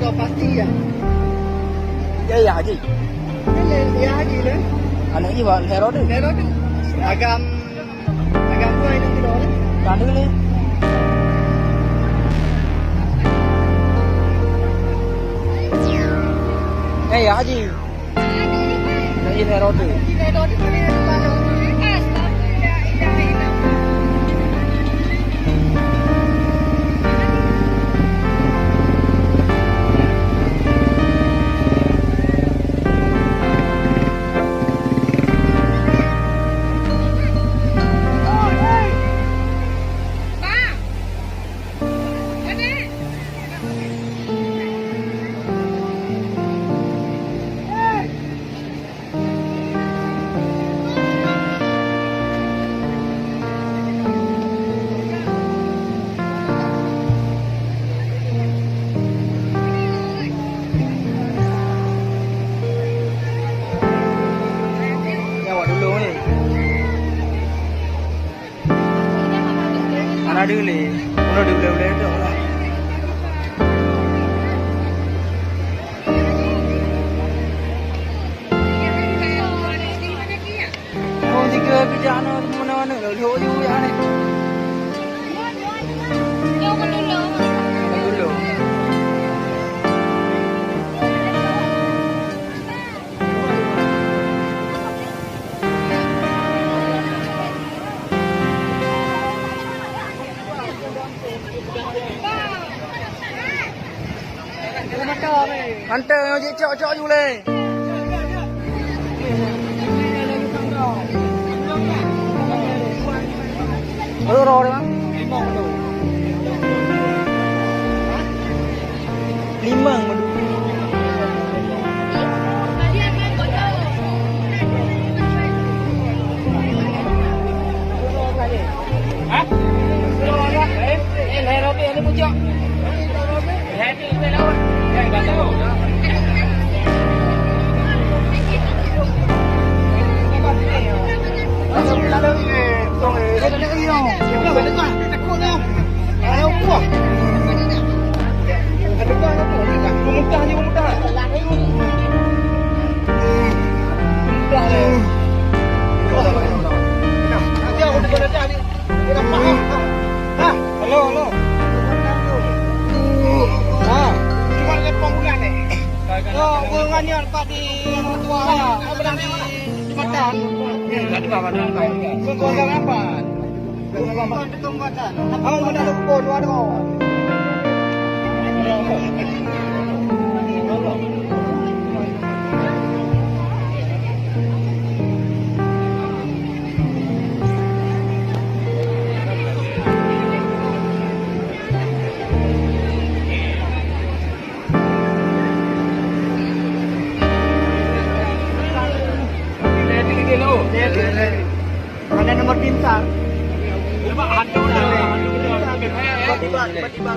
tahu pasti ya. Ya Haji. Ya Haji lah. Anak ni buat hero tu. Hero tu. Agam gua ini tu dah. Tanda ni. Ya Haji. Ni hero tu. Hero tu mana ada mana? Ada ni, mana dia boleh tu lah. Oh, jika kerja mana lalu you yang ni. Dulu. Hantar je cok you le. Berapa ro dia bang? 5 madu. Hah? Lero ni ada pucuk. Happy ni lawan. Jangan tahu. Halo. Cuma lepong bulan ni. Oh, bulan ni lepas di tua. Apa dah di Jumatan? Ada apa dah? Bukan apa? Bukan Jumatan. Awak mana ada pun ada. Ada nomor bintang. Tiba-tiba